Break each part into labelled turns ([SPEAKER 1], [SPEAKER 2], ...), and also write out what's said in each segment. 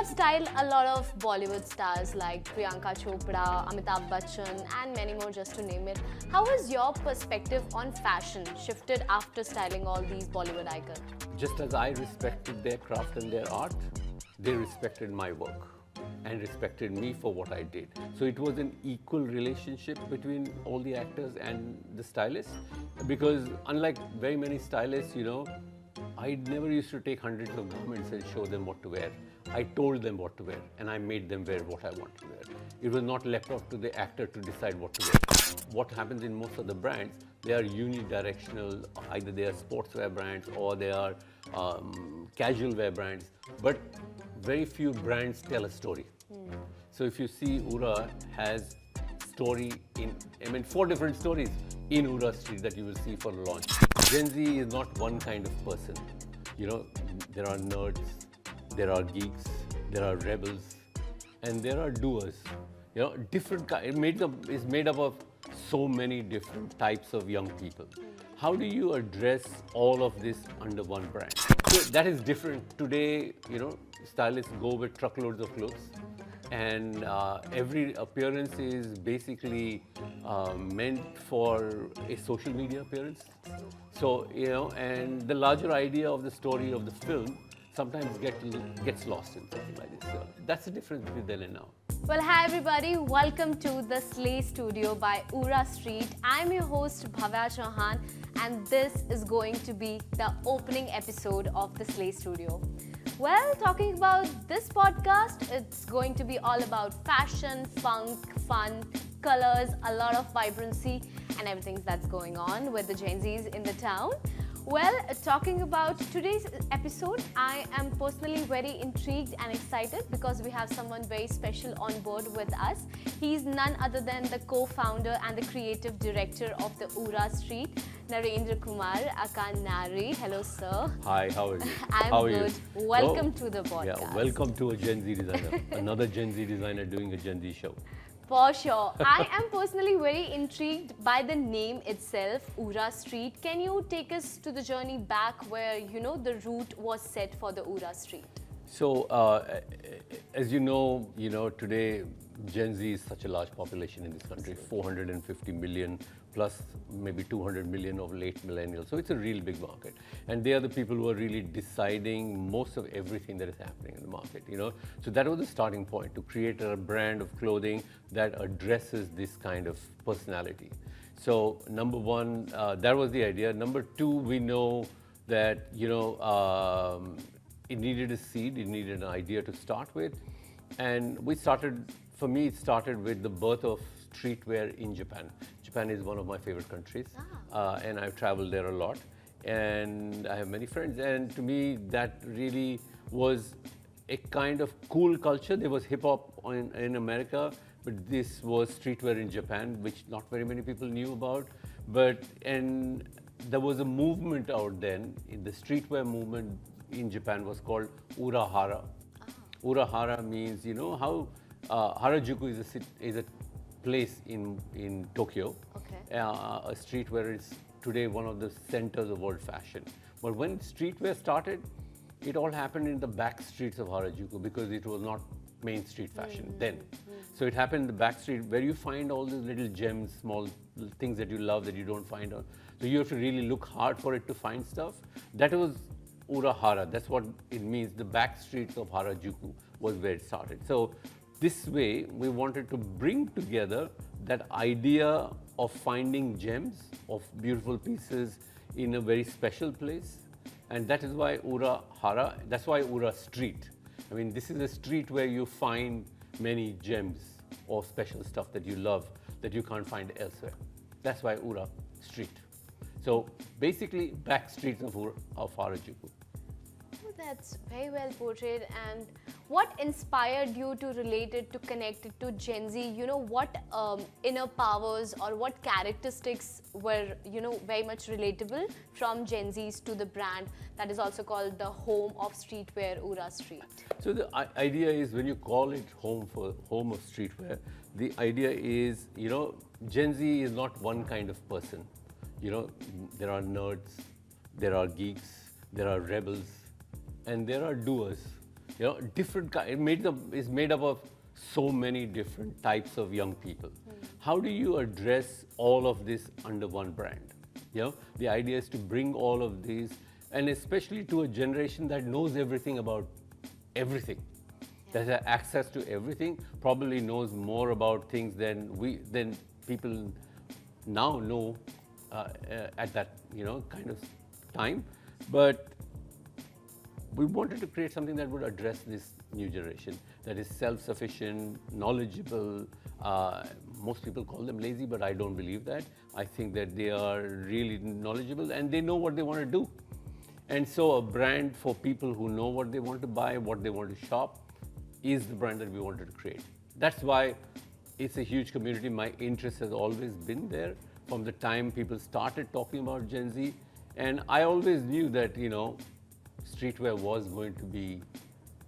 [SPEAKER 1] style a lot of Bollywood stars like Priyanka Chopra, Amitabh Bachchan, and many more, just to name it. How has your perspective on fashion shifted after styling all these Bollywood icons?
[SPEAKER 2] Just as I respected their craft and their art, they respected my work and respected me for what I did. So it was an equal relationship between all the actors and the stylists, because unlike very many stylists, I never used to take hundreds of garments and show them what to wear. I told them what to wear and I made them wear what I want to wear. It was not left up to the actor to decide what to wear. What happens in most of the brands, they are unidirectional. Either they are sportswear brands or they are casual wear brands, but very few brands tell a story. So if you see, Ura has story in, 4 different stories in Ura Street that you will see for launch. Gen Z is not one kind of person. There are nerds, there are geeks, there are rebels, and there are doers. Different kind. It's made up of so many different types of young people. How do you address all of this under one brand? So that is different. Today, stylists go with truckloads of clothes, and every appearance is basically meant for a social media appearance. So, and the larger idea of the story of the film sometimes gets lost in something like this. So that's the difference between then and now.
[SPEAKER 1] Well, hi everybody, welcome to the Slay Studio by Ura Street. I'm your host Bhavya Chauhan, and this is going to be the opening episode of the Slay Studio. Well, talking about this podcast, it's going to be all about fashion, funk, fun, colors, a lot of vibrancy, and everything that's going on with the Gen Zs in the town. Well, talking about today's episode, I am personally very intrigued and excited because we have someone very special on board with us. He's none other than the co-founder and the creative director of the Ura Street, Narendra Kumar, aka Nari. Hello, sir.
[SPEAKER 2] Hi, how are you?
[SPEAKER 1] I'm good. Welcome to the podcast.
[SPEAKER 2] Yeah, welcome to a Gen Z designer. Another Gen Z designer doing a Gen Z show.
[SPEAKER 1] For sure. I am personally very intrigued by the name itself, Ura Street. Can you take us to the journey back where, the route was set for the Ura Street?
[SPEAKER 2] So, as you know, today Gen Z is such a large population in this country, 450 million plus maybe 200 million of late millennials. So it's a real big market. And they are the people who are really deciding most of everything that is happening in the market, So that was the starting point, to create a brand of clothing that addresses this kind of personality. So number one, that was the idea. Number two, we know that, it needed a seed, it needed an idea to start with. And for me, it started with the birth of streetwear in Japan. Japan is one of my favorite countries, and I've traveled there a lot. And I have many friends. And to me, that really was a kind of cool culture. There was hip hop in America, but this was streetwear in Japan, which not very many people knew about. And there was a movement out then, the streetwear movement in Japan was called Ura. Ura means, how Harajuku is a place in Tokyo, a street where it's today one of the centers of world fashion. But when streetwear started, it all happened in the back streets of Harajuku because it was not main street fashion then. So it happened in the back street where you find all these little gems, small things that you love that you don't find out. So you have to really look hard for it to find stuff. That was Ura. That's what it means. The back streets of Harajuku was where it started. So this way, we wanted to bring together that idea of finding gems, of beautiful pieces in a very special place. And that is why Ura, that's why Ura Street. I mean, this is a street where you find many gems or special stuff that you love that you can't find elsewhere. That's why Ura Street. So basically, back streets of Harajuku.
[SPEAKER 1] Oh, that's very well portrayed. And what inspired you to relate it, to connect it to Gen Z? What inner powers or what characteristics were, very much relatable from Gen Zs to the brand that is also called the home of streetwear, Ura Street?
[SPEAKER 2] So the idea is, when you call it home of streetwear, the idea is, Gen Z is not one kind of person. There are nerds, there are geeks, there are rebels, and there are doers. different is made up of so many different types of young people. How do you address all of this under one brand? The idea is to bring all of these, and especially to a generation that knows everything about everything, that has access to everything, probably knows more about things than people now know at that kind of time. But we wanted to create something that would address this new generation, that is self-sufficient, knowledgeable. Most people call them lazy, but I don't believe that. I think that they are really knowledgeable and they know what they want to do. And so a brand for people who know what they want to buy, what they want to shop, is the brand that we wanted to create. That's why it's a huge community. My interest has always been there from the time people started talking about Gen Z. And I always knew that, streetwear was going to be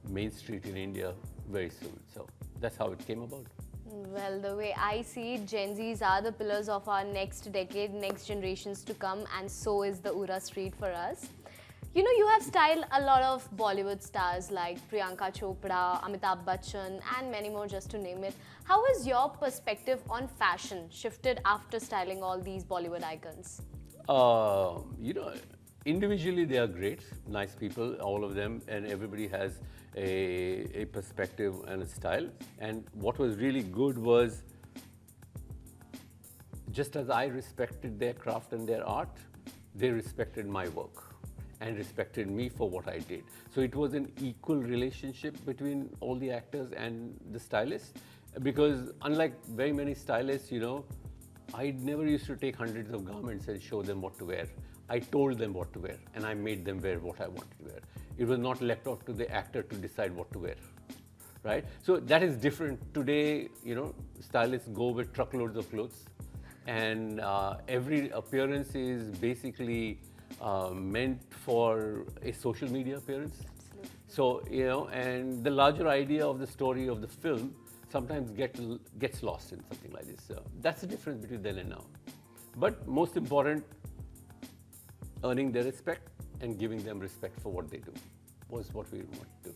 [SPEAKER 2] Main Street in India very soon. So that's how it came about.
[SPEAKER 1] Well, the way I see it, Gen Zs are the pillars of our next decade, next generations to come, and so is the Ura Street for us. You have styled a lot of Bollywood stars like Priyanka Chopra, Amitabh Bachchan, and many more, just to name it. How has your perspective on fashion shifted after styling all these Bollywood icons?
[SPEAKER 2] Individually they are great, nice people, all of them, and everybody has a perspective and a style. And what was really good was, just as I respected their craft and their art, they respected my work and respected me for what I did. So it was an equal relationship between all the actors and the stylists, because unlike very many stylists, I never used to take hundreds of garments and show them what to wear. I told them what to wear, and I made them wear what I wanted to wear. It was not left up to the actor to decide what to wear, right? So that is different. Today, stylists go with truckloads of clothes, and every appearance is basically meant for a social media appearance.
[SPEAKER 1] Absolutely.
[SPEAKER 2] So, and the larger idea of the story of the film sometimes gets lost in something like this. So that's the difference between then and now. But most important, earning their respect and giving them respect for what they do was what we want to do.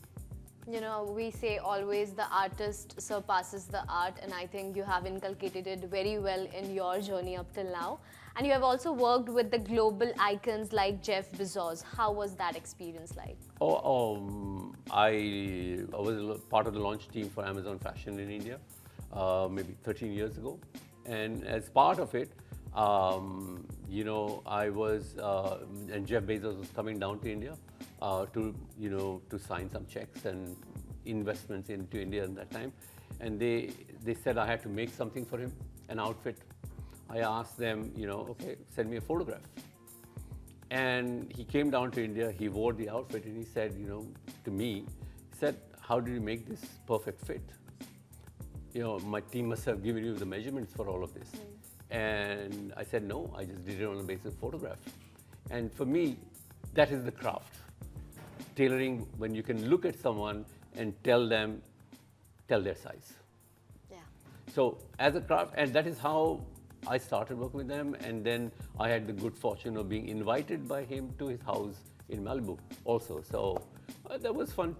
[SPEAKER 1] We say always the artist surpasses the art, and I think you have inculcated it very well in your journey up till now. And you have also worked with the global icons like Jeff Bezos. How was that experience like?
[SPEAKER 2] I was part of the launch team for Amazon Fashion in India, maybe 13 years ago. And as part of it, I was, and Jeff Bezos was coming down to India to sign some checks and investments into India at that time. And they said I had to make something for him, an outfit. I asked them, okay, send me a photograph. And he came down to India, he wore the outfit, and he said, to me, he said, how did you make this perfect fit? My team must have given you the measurements for all of this. And I said, no, I just did it on the basis of photograph. And for me, that is the craft. Tailoring, when you can look at someone and tell their size.
[SPEAKER 1] Yeah.
[SPEAKER 2] So as a craft, and that is how I started working with them. And then I had the good fortune of being invited by him to his house in Malibu also. So that was fun.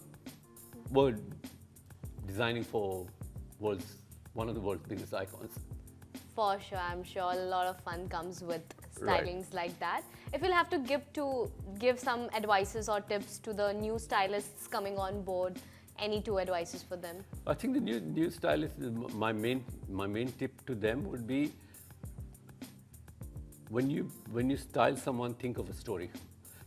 [SPEAKER 2] We're designing for one of the world's biggest icons.
[SPEAKER 1] For sure, I'm sure a lot of fun comes with stylings like that. If you'll have to give some advices or tips to the new stylists coming on board, any two advices for them?
[SPEAKER 2] I think the new stylists, my main tip to them would be, when you style someone, think of a story.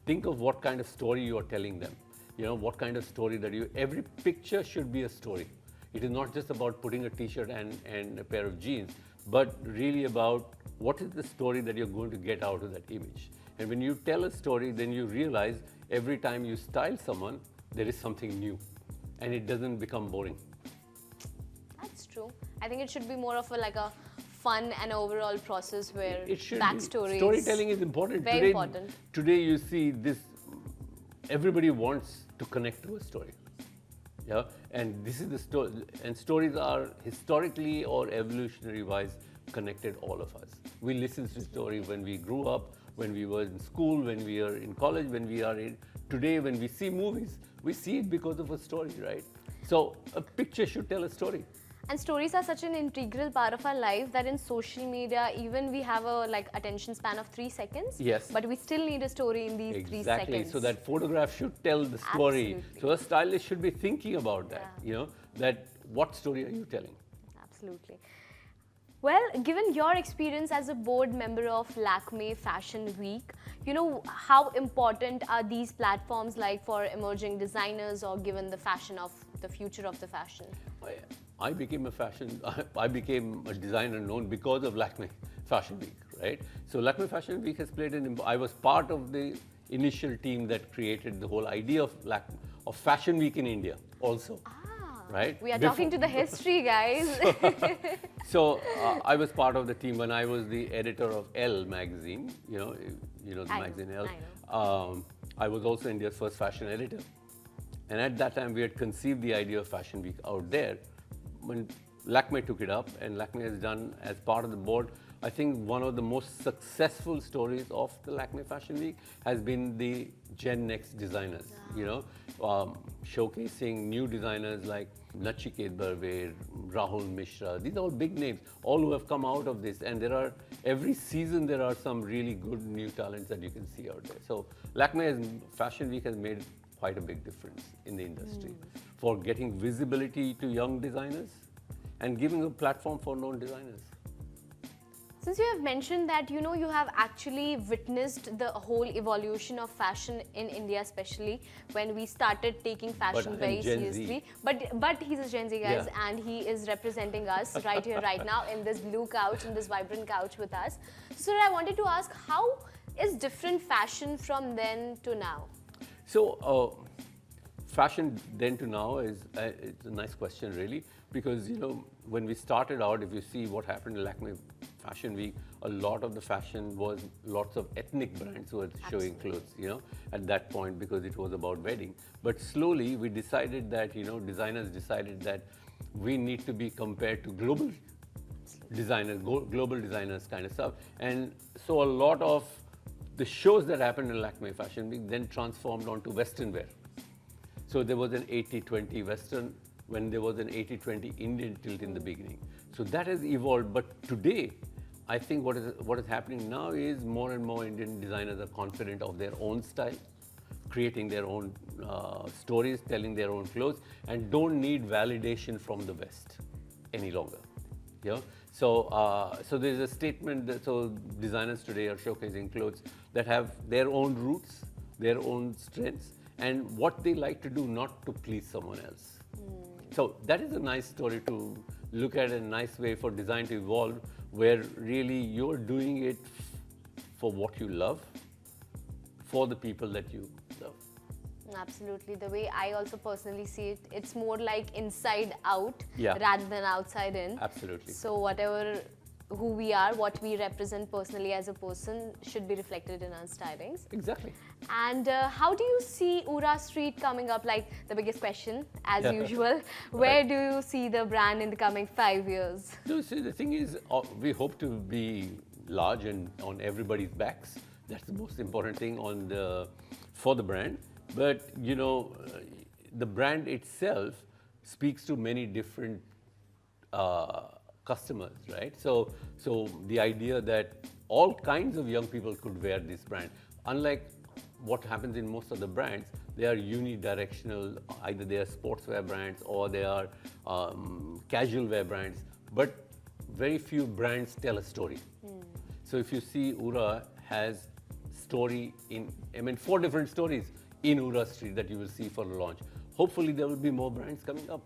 [SPEAKER 2] Think of what kind of story you are telling them. What kind of story every picture should be a story. It is not just about putting a t-shirt and a pair of jeans, but really about what is the story that you're going to get out of that image. And when you tell a story, then you realize every time you style someone, there is something new, and it doesn't become boring.
[SPEAKER 1] That's true. I think it should be more of a fun and overall process where backstory.
[SPEAKER 2] Storytelling is important.
[SPEAKER 1] Very important.
[SPEAKER 2] Today you see this, everybody wants to connect to a story. Yeah, and this is the story, and stories are historically or evolutionary wise connected all of us. We listen to stories when we grew up, when we were in school, when we are in college, when we are in today, when we see movies, We see it because of a story, right? So a picture should tell a story.
[SPEAKER 1] And stories are such an integral part of our life that in social media, even we have a attention span of 3 seconds.
[SPEAKER 2] Yes.
[SPEAKER 1] But we still need a story in these 3
[SPEAKER 2] Exactly.
[SPEAKER 1] seconds.
[SPEAKER 2] So that photograph should tell the story.
[SPEAKER 1] Absolutely.
[SPEAKER 2] So a stylist should be thinking about that.
[SPEAKER 1] Yeah.
[SPEAKER 2] You know, that what story are you telling?
[SPEAKER 1] Absolutely. Well, given your experience as a board member of Lakme Fashion Week, you know, how important are these platforms like for emerging designers or given the fashion of the future of the fashion?
[SPEAKER 2] I became I became a designer known because of Lakme Fashion Week, right? So Lakme Fashion Week has played I was part of the initial team that created the whole idea of Fashion Week in India also. Right?
[SPEAKER 1] We are talking to the history, guys.
[SPEAKER 2] So I was part of the team when I was the editor of Elle magazine. You know the magazine Elle. I was also India's first fashion editor, and at that time we had conceived the idea of Fashion Week out there. When Lakme took it up, and Lakme has done as part of the board, I think one of the most successful stories of the Lakme Fashion Week has been the Gen Next designers. You know, showcasing new designers like Nachiket Barve, Rahul Mishra. These are all big names, all who have come out of this. And every season there are some really good new talents that you can see out there. So Fashion Week has made quite a big difference in the industry for getting visibility to young designers and giving a platform for known designers.
[SPEAKER 1] Since you have mentioned that, you know, you have actually witnessed the whole evolution of fashion in India, especially when we started taking fashion very seriously. But he's a Gen Z, guys,
[SPEAKER 2] Yeah.
[SPEAKER 1] and he is representing us right here, right now, in this blue couch, in this vibrant couch with us. So I wanted to ask, how is different fashion from then to now?
[SPEAKER 2] So fashion then to now is it's a nice question, really, because you know when we started out, if you see what happened in Lakme Fashion Week, a lot of the fashion was lots of ethnic brands who were showing clothes, you know, at that point because it was about wedding. But slowly we decided that, you know, designers decided that we need to be compared to global designers, global designers kind of stuff. And so a lot of the shows that happened in Lakme Fashion Week then transformed onto Western wear. So there was an 80-20 Western when there was an 80-20 Indian tilt in the beginning. So that has evolved, but today, I think what is happening now is more and more Indian designers are confident of their own style, creating their own stories, telling their own clothes, and don't need validation from the West any longer. You know? So there's a statement that designers today are showcasing clothes that have their own roots, their own strengths, and what they like to do, not to please someone else. So that is a nice story to look at, a nice way for design to evolve, where really you're doing it for what you love, for the people that you love.
[SPEAKER 1] Absolutely. The way I also personally see it, it's more like inside out
[SPEAKER 2] Yeah.
[SPEAKER 1] rather than outside in.
[SPEAKER 2] Absolutely.
[SPEAKER 1] So whatever who we are, what we represent personally as a person should be reflected in our stylings.
[SPEAKER 2] Exactly.
[SPEAKER 1] And how do you see Ura Street coming up? Like the biggest question, as usual. Where do you see the brand in the coming 5 years?
[SPEAKER 2] No, see, the thing is, we hope to be large and on everybody's backs. That's the most important thing for the brand. But you know, the brand itself speaks to many different customers, right? So the idea that all kinds of young people could wear this brand, unlike what happens in most of the brands, they are unidirectional. Either they are sportswear brands or they are casual wear brands. But very few brands tell a story. So if you see, Ura has story 4 different stories in Ura Street that you will see for the launch. Hopefully there will be more brands coming up.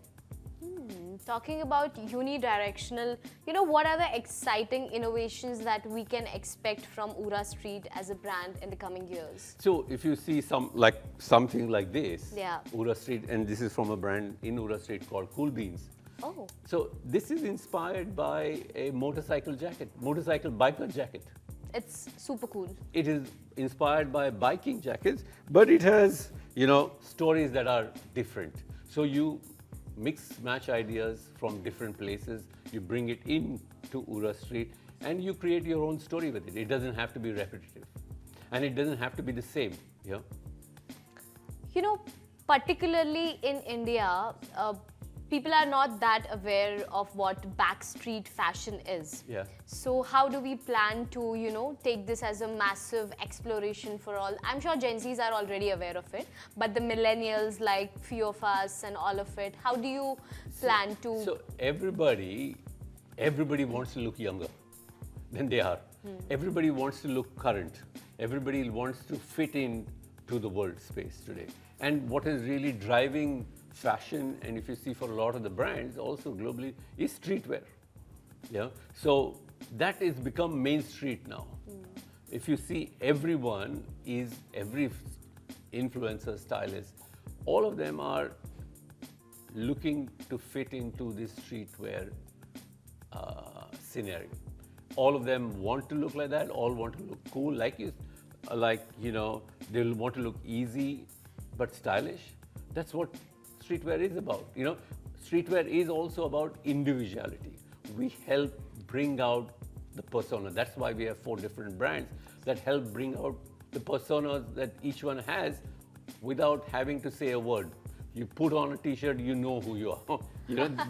[SPEAKER 1] Talking about unidirectional, you know, what are the exciting innovations that we can expect from Ura Street as a brand in the coming years?
[SPEAKER 2] So if you see something like this,
[SPEAKER 1] Yeah.
[SPEAKER 2] Ura Street, and this is from a brand in Ura Street called Cool Beans.
[SPEAKER 1] Oh.
[SPEAKER 2] So this is inspired by a motorcycle biker jacket.
[SPEAKER 1] It's super cool.
[SPEAKER 2] It is inspired by biking jackets, but it has, you know, stories that are different. So you match ideas from different places, you bring it in to Ura Street, and you create your own story with it. It doesn't have to be repetitive, and it doesn't have to be the same. Yeah.
[SPEAKER 1] You know, particularly in India, people are not that aware of what backstreet fashion is.
[SPEAKER 2] Yeah.
[SPEAKER 1] So how do we plan to, take this as a massive exploration for all? I'm sure Gen Zs are already aware of it, but the millennials, like few of us and all of it, how do you plan to?
[SPEAKER 2] So everybody wants to look younger than they are. Everybody wants to look current. Everybody wants to fit in to the world space today. And what is really driving fashion, and if you see for a lot of the brands also globally, is streetwear. Yeah. So that is become main street now. If you see, every influencer, stylist, all of them are looking to fit into this streetwear scenario. All of them want to look like that. All want to look cool, they'll want to look easy but stylish. That's what streetwear is about. Streetwear is also about individuality. We help bring out the persona. That's why we have 4 different brands that help bring out the personas that each one has without having to say a word. You put on a t-shirt, you know who you are.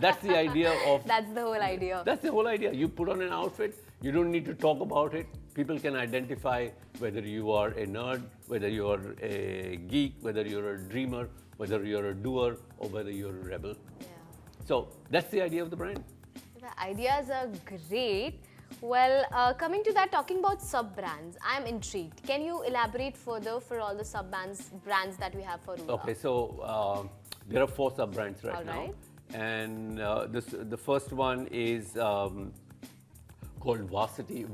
[SPEAKER 2] That's the idea of...
[SPEAKER 1] That's the whole idea.
[SPEAKER 2] That's the whole idea. You put on an outfit, you don't need to talk about it. People can identify whether you are a nerd, whether you are a geek, whether you're a dreamer, whether you're a doer, or whether you're a rebel.
[SPEAKER 1] Yeah.
[SPEAKER 2] So that's the idea of the brand.
[SPEAKER 1] The ideas are great. Well, coming to that, talking about sub-brands, I'm intrigued. Can you elaborate further for all the sub-brands that we have for Ura?
[SPEAKER 2] Okay, so there are 4 sub-brands right
[SPEAKER 1] All
[SPEAKER 2] now.
[SPEAKER 1] right.
[SPEAKER 2] And the first one is called Varsity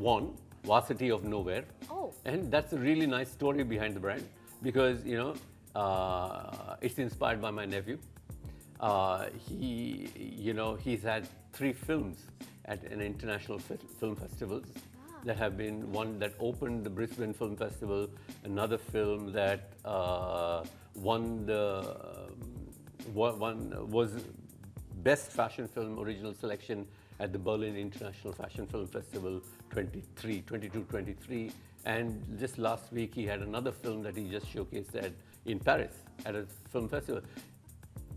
[SPEAKER 2] of Nowhere.
[SPEAKER 1] Oh.
[SPEAKER 2] And that's a really nice story behind the brand because, it's inspired by my nephew. He's had 3 films at an international film festivals that have been one that opened the Brisbane Film Festival, another film that was Best Fashion Film Original Selection at the Berlin International Fashion Film Festival 22-23. And just last week he had another film that he just showcased in Paris at a film festival.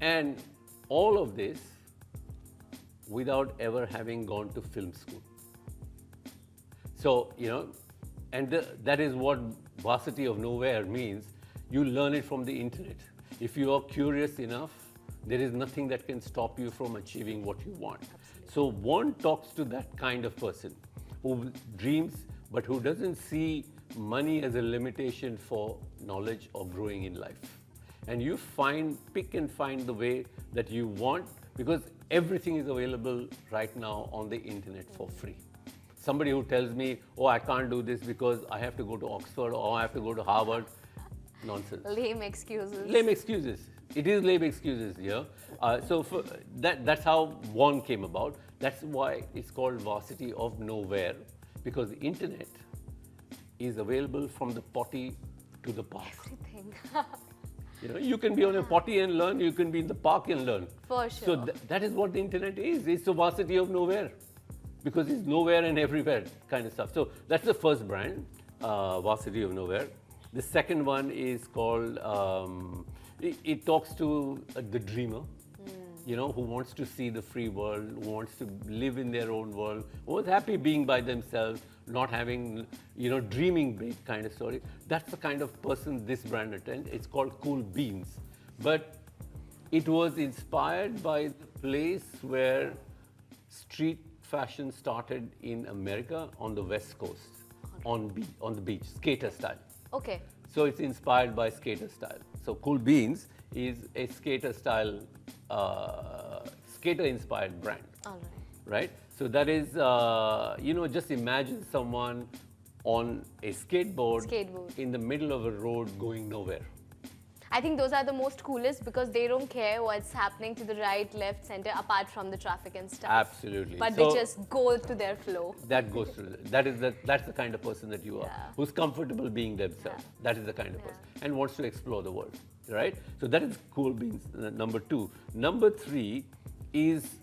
[SPEAKER 2] And all of this without ever having gone to film school. So, that is what Varsity of Nowhere means. You learn it from the internet. If you are curious enough, there is nothing that can stop you from achieving what you want. Absolutely. So one talks to that kind of person who dreams, but who doesn't see money as a limitation for knowledge or growing in life. And you pick and find the way that you want, because everything is available right now on the internet for free. Somebody who tells me, oh, I can't do this because I have to go to Oxford or I have to go to Harvard, nonsense.
[SPEAKER 1] Lame excuses.
[SPEAKER 2] Lame excuses. It is lame excuses, yeah. So that's how one came about. That's why it's called Varsity of Nowhere, because the internet is available from the potty to the park.
[SPEAKER 1] Everything.
[SPEAKER 2] You can be on a potty and learn, you can be in the park and learn.
[SPEAKER 1] For sure.
[SPEAKER 2] So that is what the internet is. It's the Varsity of Nowhere, because it's nowhere and everywhere kind of stuff. So that's the first brand, Varsity of Nowhere. The second one is called, it talks to the dreamer, who wants to see the free world, who wants to live in their own world, who is happy being by themselves, not having, dreaming big kind of story. That's the kind of person this brand attends. It's called Cool Beans. But it was inspired by the place where street fashion started in America on the West Coast, on the beach, skater style.
[SPEAKER 1] Okay.
[SPEAKER 2] So it's inspired by skater style. So Cool Beans is a skater style, skater-inspired brand.
[SPEAKER 1] All right.
[SPEAKER 2] Right? So that is, just imagine someone on a skateboard in the middle of a road going nowhere.
[SPEAKER 1] I think those are the most coolest because they don't care what's happening to the right, left, center, apart from the traffic and stuff.
[SPEAKER 2] Absolutely.
[SPEAKER 1] But they just go to their flow.
[SPEAKER 2] That goes through. That's the kind of person that you are, who's comfortable being themselves. Yeah. That is the kind of person, and wants to explore the world. Right? So that is Cool Beans, number 2. Number 3 is,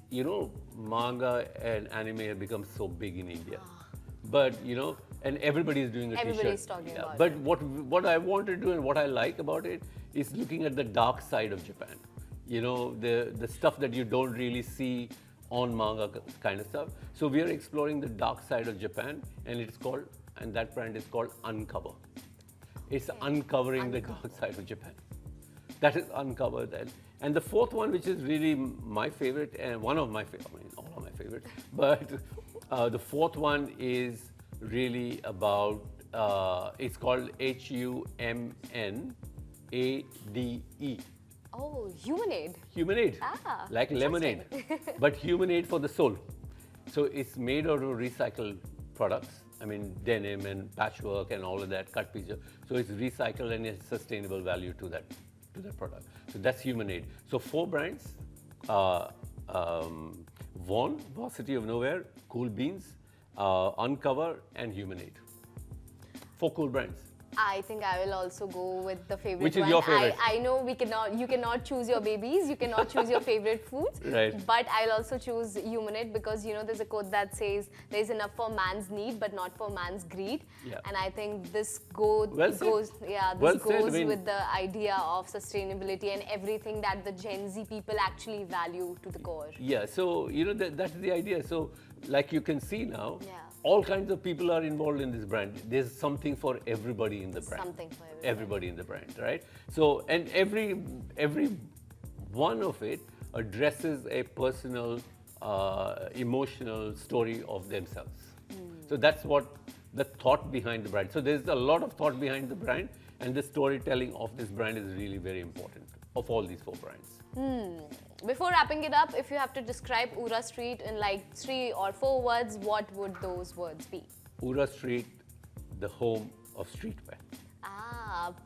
[SPEAKER 2] manga and anime have become so big in India. But, and everybody is doing a t-shirt.
[SPEAKER 1] Everybody's talking about
[SPEAKER 2] but
[SPEAKER 1] it.
[SPEAKER 2] What I want to do and what I like about it is looking at the dark side of Japan. You know, the stuff that you don't really see on manga kind of stuff. So we are exploring the dark side of Japan, and that brand is called Uncover. It's uncovering the dark side of Japan. That is Uncovered. And the fourth one, which is really my favorite, and one of my favorite, I mean, all of my favorites, but the fourth one is really about, it's called Humanade.
[SPEAKER 1] Oh, Humanade.
[SPEAKER 2] Humanade, like lemonade, but Humanade for the soul. So it's made out of recycled products. I mean, denim and patchwork and all of that, cut pieces. So it's recycled and it's sustainable value to that product. So that's Humanade. So 4 brands, Vaughan, City of Nowhere, Cool Beans, Uncover, and Humanade. 4 cool brands.
[SPEAKER 1] I think I will also go with the favorite
[SPEAKER 2] Which is
[SPEAKER 1] one.
[SPEAKER 2] your favorite?
[SPEAKER 1] I know you cannot choose your babies, you cannot choose your favorite foods.
[SPEAKER 2] Right.
[SPEAKER 1] But I'll also choose Humanate because there's a quote that says there's enough for man's need but not for man's greed.
[SPEAKER 2] Yeah.
[SPEAKER 1] And I think this goes with the idea of sustainability and everything that the Gen Z people actually value to the core.
[SPEAKER 2] Yeah, so that's the idea. So like you can see now,
[SPEAKER 1] Yeah.
[SPEAKER 2] all kinds of people are involved in this brand. There's something for everybody in the brand.
[SPEAKER 1] Something for
[SPEAKER 2] everybody in the brand, right? So, and every one of it addresses a personal, emotional story of themselves. So that's what the thought behind the brand. So there's a lot of thought behind the brand, and the storytelling of this brand is really very important of all these 4 brands.
[SPEAKER 1] Before wrapping it up, if you have to describe Ura Street in like 3 or 4 words, what would those words be?
[SPEAKER 2] Ura Street, the home of streetwear.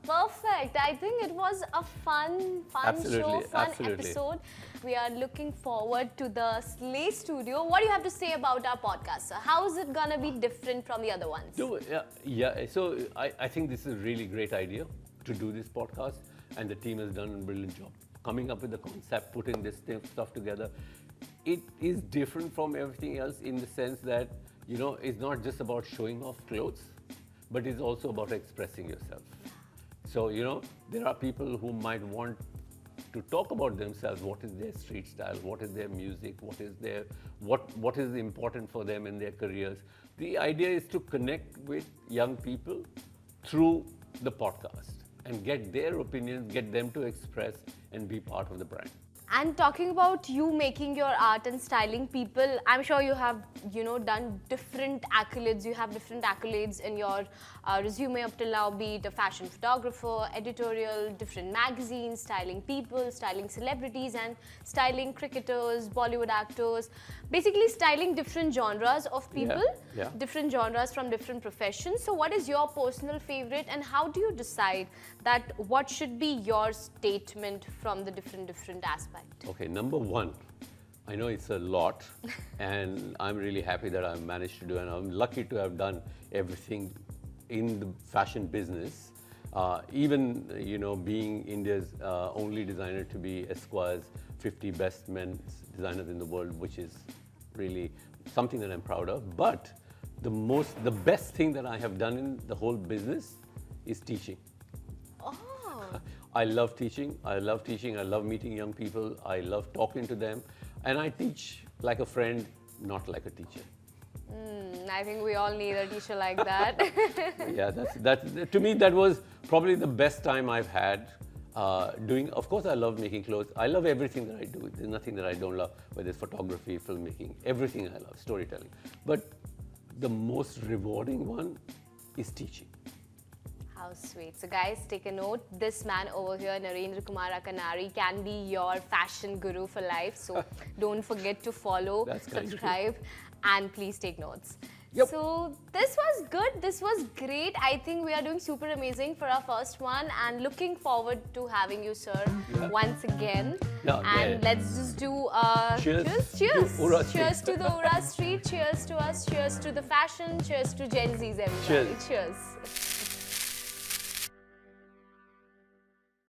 [SPEAKER 1] Perfect. I think it was a fun show, fun
[SPEAKER 2] absolutely.
[SPEAKER 1] episode. We are looking forward to the Slay Studio. What do you have to say about our podcast, sir? How is it gonna be different from the other ones?
[SPEAKER 2] So I think this is a really great idea to do this podcast, and the team has done a brilliant job coming up with the concept, putting this stuff together. It is different from everything else in the sense that, it's not just about showing off clothes, but it's also about expressing yourself. So, there are people who might want to talk about themselves. What is their street style? What is their music? What is important for them in their careers? The idea is to connect with young people through the podcast and get their opinions, get them to express and be part of the brand.
[SPEAKER 1] And talking about you making your art and styling people, I'm sure you have, done different accolades. You have different accolades in your resume up till now, be it a fashion photographer, editorial, different magazines, styling people, styling celebrities, and styling cricketers, Bollywood actors. Basically, styling different genres of people, different genres from different professions. So what is your personal favorite, and how do you decide that what should be your statement from the different aspects?
[SPEAKER 2] Okay, number 1, I know it's a lot, and I'm really happy that I've managed to do, and I'm lucky to have done everything in the fashion business. Even, being India's only designer to be Esquire's 50 best men's designers in the world, which is really something that I'm proud of. But the best thing that I have done in the whole business is teaching. I love teaching. I love meeting young people. I love talking to them. And I teach like a friend, not like a teacher.
[SPEAKER 1] I think we all need a teacher like that.
[SPEAKER 2] Yeah, that's to me, that was probably the best time I've had doing. Of course, I love making clothes. I love everything that I do. There's nothing that I don't love, whether it's photography, filmmaking, everything I love, storytelling. But the most rewarding one is teaching.
[SPEAKER 1] How sweet. So guys, take a note. This man over here, Narendra Kumar Nari, can be your fashion guru for life. So don't forget to follow, subscribe, and please take notes.
[SPEAKER 2] Yep.
[SPEAKER 1] So this was good. This was great. I think we are doing super amazing for our first one, and looking forward to having you, sir, once again. Let's just do cheers. Cheers to the Ura Street. Cheers to us. Cheers to the fashion. Cheers to Gen Zs, everybody. Cheers.